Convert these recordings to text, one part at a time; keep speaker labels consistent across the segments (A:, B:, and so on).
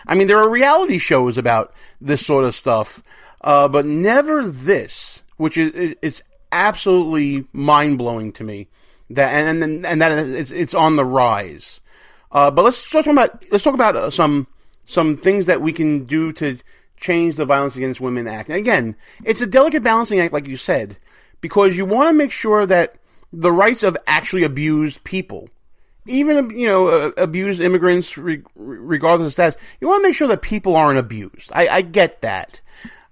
A: I mean, there are reality shows about this sort of stuff, but never this, which is it's absolutely mind blowing to me. That and that it's on the rise. But let's talk about some things that we can do to change the Violence Against Women Act. And again, it's a delicate balancing act, like you said, because you want to make sure that the rights of actually abused people, even, abused immigrants, regardless of status, you want to make sure that people aren't abused. I get that.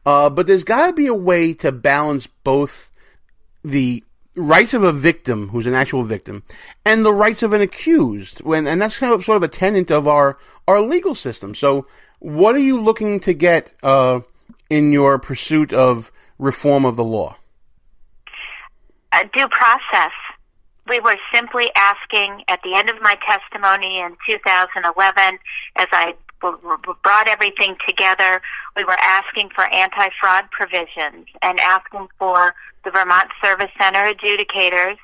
A: But there's got to be a way to balance both the rights of a victim, who's an actual victim, and the rights of an accused. And that's kind of sort of a tenet of our legal system. So what are you looking to get in your pursuit of reform of the law?
B: A due process. We were simply asking at the end of my testimony in 2011, as I brought everything together, we were asking for anti-fraud provisions and asking for the Vermont Service Center adjudicators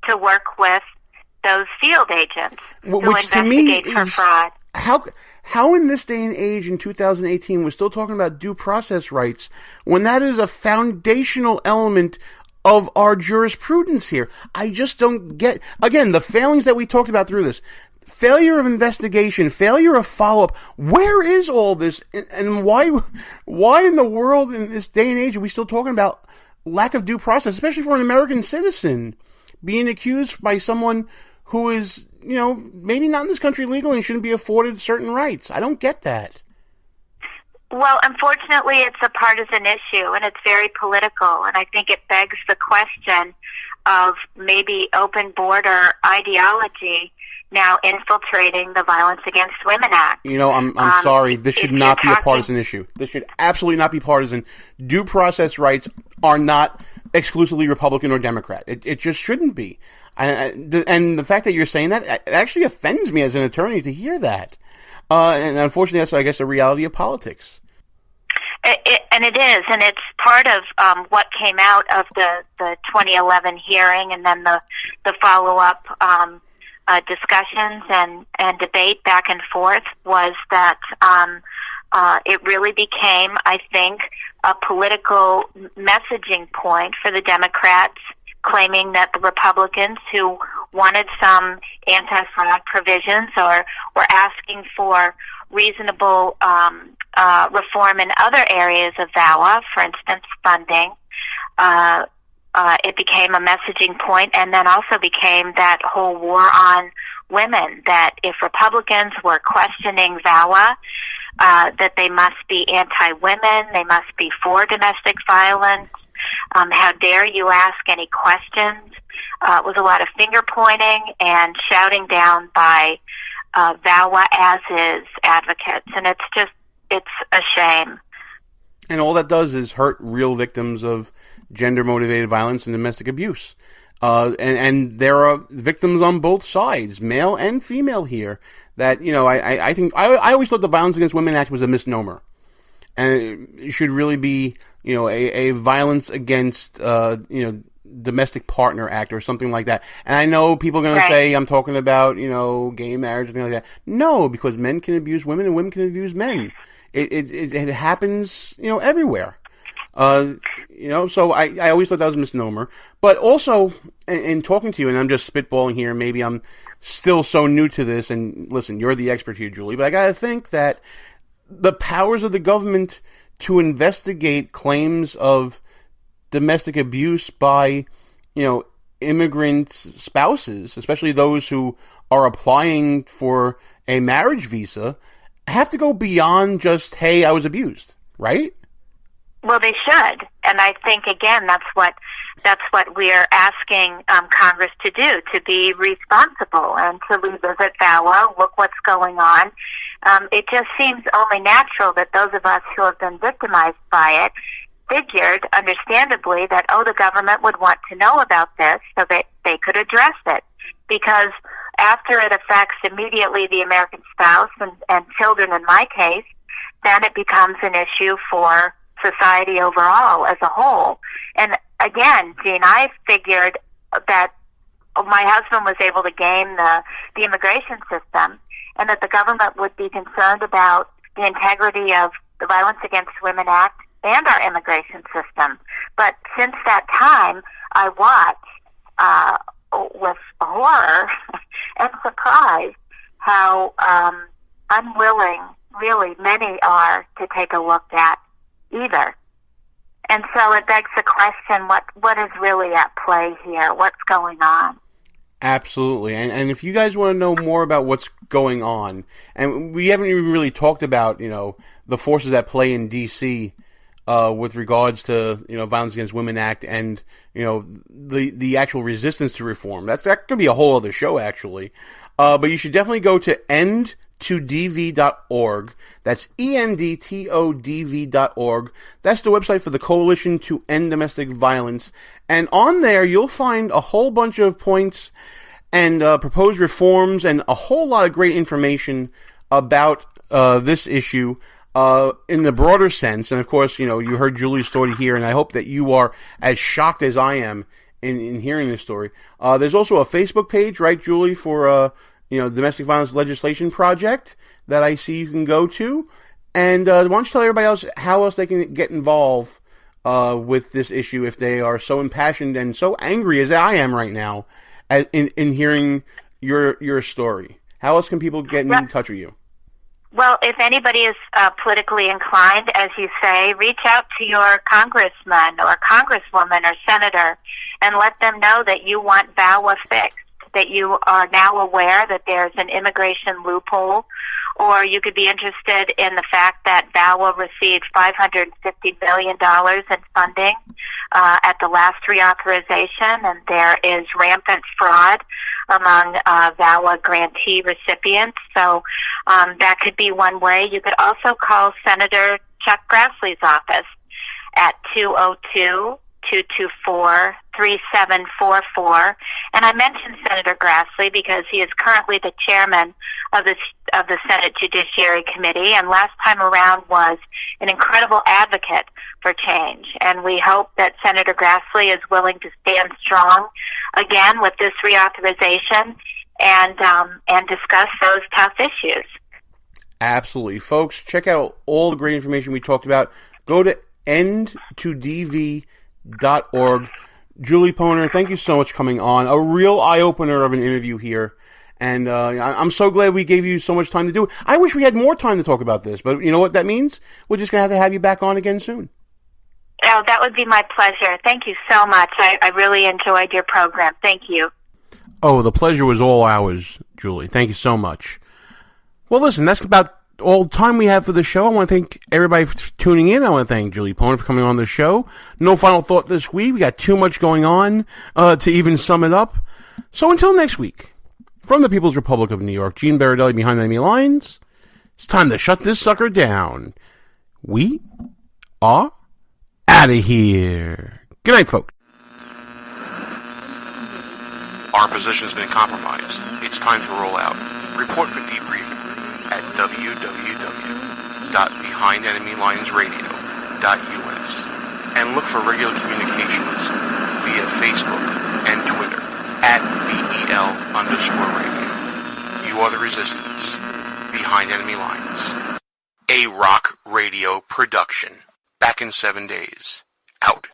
B: to work with those field agents to investigate for fraud.
A: How in this day and age in 2018 we're still talking about due process rights when that is a foundational element of our jurisprudence here? I just don't get, again, the failings that we talked about through this. Failure of investigation, failure of follow-up. Where is all this? And why in the world in this day and age are we still talking about lack of due process, especially for an American citizen being accused by someone who is, maybe not in this country legally and shouldn't be afforded certain rights? I don't get that.
B: Well, unfortunately, it's a partisan issue, and it's very political, and I think it begs the question of maybe open border ideology now infiltrating the Violence Against Women Act.
A: I'm sorry. This should not be a partisan issue. This should absolutely not be partisan. Due process rights are not exclusively Republican or Democrat. It just shouldn't be. And the fact that you're saying that, it actually offends me as an attorney to hear that. And unfortunately, that's, I guess, a reality of politics.
B: And it is, and it's part of what came out of the 2011 hearing, and then the follow-up discussions and debate back and forth was that it really became, I think, a political messaging point for the Democrats, claiming that the Republicans who wanted some anti-fraud provisions or were asking for reasonable reform in other areas of VAWA, for instance, funding, it became a messaging point, and then also became that whole war on women, that if Republicans were questioning VAWA, that they must be anti-women, they must be for domestic violence. How dare you ask any questions? It was a lot of finger-pointing and shouting down by VAWA as-is advocates, and it's a shame.
A: And all that does is hurt real victims of gender-motivated violence and domestic abuse. And there are victims on both sides, male and female here, that, I think, I always thought the Violence Against Women Act was a misnomer. And it should really be, a violence against, domestic partner act or something like that. And I know people are going to say I'm talking about, gay marriage or something like that. No, because men can abuse women and women can abuse men. It happens, everywhere. So I always thought that was a misnomer. But also, in talking to you, and I'm just spitballing here, maybe I'm still so new to this, and listen, you're the expert here, Julie, but I gotta think that the powers of the government to investigate claims of domestic abuse by, immigrant spouses, especially those who are applying for a marriage visa, have to go beyond just, hey, I was abused, right?
B: Well, they should, and I think again that's what we're asking Congress to do, to be responsible and to revisit VAWA, look what's going on. It just seems only natural that those of us who have been victimized by it figured, understandably, that the government would want to know about this so that they could address it, because after it affects immediately the American spouse and children in my case, then it becomes an issue for society overall as a whole. And again, Gene, I figured that my husband was able to game the immigration system, and that the government would be concerned about the integrity of the Violence Against Women Act and our immigration system. But since that time, I watch with horror and surprise how unwilling really many are to take a look at either. And so it begs the question, what is really at play here? What's going on?
A: Absolutely. And if you guys want to know more about what's going on, and we haven't even really talked about, the forces at play in D.C., with regards to, Violence Against Women Act and, the actual resistance to reform. That could be a whole other show, actually. But you should definitely go to endtodv.org. That's endtodv.org. That's the website for the Coalition to End Domestic Violence. And on there, you'll find a whole bunch of points and proposed reforms and a whole lot of great information about this issue in the broader sense. And of course, you heard Julie's story here, and I hope that you are as shocked as I am in hearing this story. There's also a Facebook page, right, Julie, for Domestic Violence Legislation Project that I see you can go to. And why don't you tell everybody else how else they can get involved with this issue if they are so impassioned and so angry as I am right now in hearing your story. How else can people get in touch with you?
B: Well, if anybody is politically inclined, as you say, reach out to your congressman or congresswoman or senator and let them know that you want VAWA fixed, that you are now aware that there's an immigration loophole, or you could be interested in the fact that VAWA received $550 million in funding at the last reauthorization, and there is rampant fraud among VAWA grantee recipients. So that could be one way. You could also call Senator Chuck Grassley's office at 202-224-3744. And I mentioned Senator Grassley because he is currently the chairman of the Senate Judiciary Committee, and last time around was an incredible advocate for change. And we hope that Senator Grassley is willing to stand strong again with this reauthorization and discuss those tough issues.
A: Absolutely. Folks, check out all the great information we talked about. Go to endtodv.org. Julie Poner, thank you so much for coming on. A real eye-opener of an interview here. And I'm so glad we gave you so much time to do it. I wish we had more time to talk about this, but you know what that means? We're just going to have you back on again soon.
B: Oh, that would be my pleasure. Thank you so much. I really enjoyed your program. Thank you.
A: Oh, the pleasure was all ours, Julie. Thank you so much. Well, listen, that's about all the time we have for the show. I want to thank everybody for tuning in. I want to thank Julie Poner for coming on the show. No final thought this week. We got too much going on to even sum it up. So until next week, from the People's Republic of New York, Gene Beret behind enemy lines, it's time to shut this sucker down. We are out of here. Good night, folks. Our position has been compromised. It's time to roll out. Report for debriefing at www.behindenemylinesradio.us and look for regular communications via Facebook and Twitter at BEL_radio. You are the resistance. Behind Enemy Lines. A rock radio production. Back in 7 days. Out.